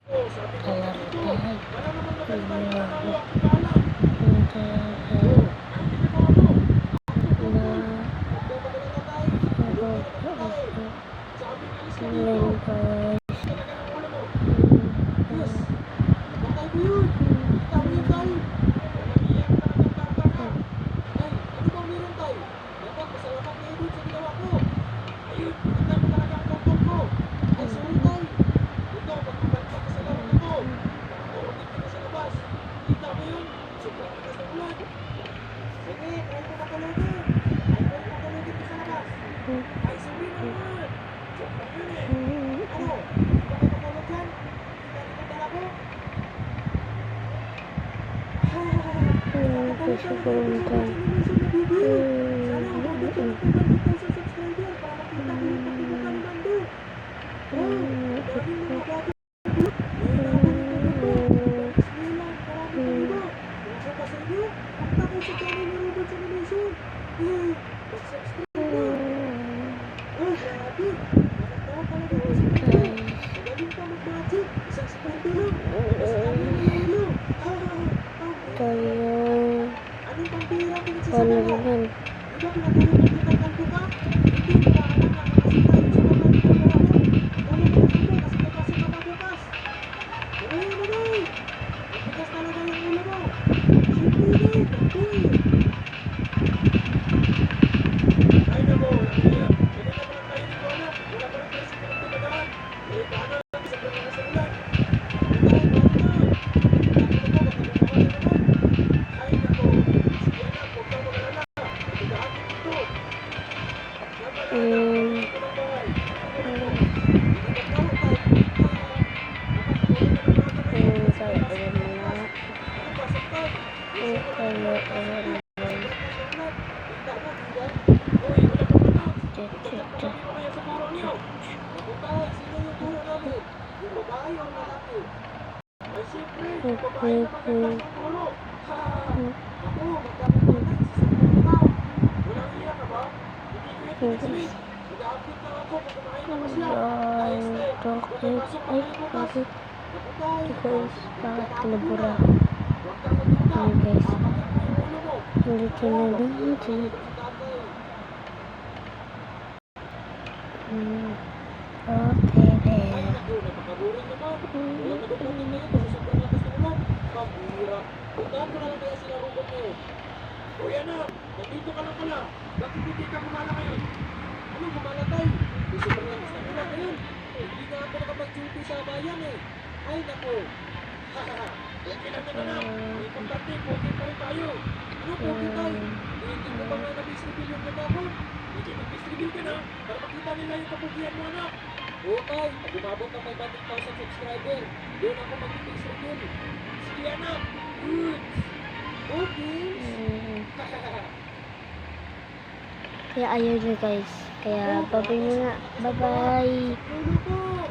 Guys, bakit kinabura? Ayan guys, nandito na natin. Okay then. Kuya na, nandito ka lang pala. Bakit hindi ka kumala ngayon? Ano, kumala tayo? Gusto ko lang sa ulan ngayon. Hindi na ako nakapag-duty sa bayan eh. Ay, nako. Hahaha. Okay lang naman na. May pagkati, okay pa rin tayo. Ano, okay tayo? Hindi ko ba nga na-distribute yung ganda ko? Hindi mag-distribute ka na para makita nila yung kapugihan mo, anak. Okay, pag umabot ng 500,000 subscriber, doon ako mag-distribute. Sige, anak. Good. Okay. Kaya ayaw nyo guys. Kaya babay muna. Bye bye.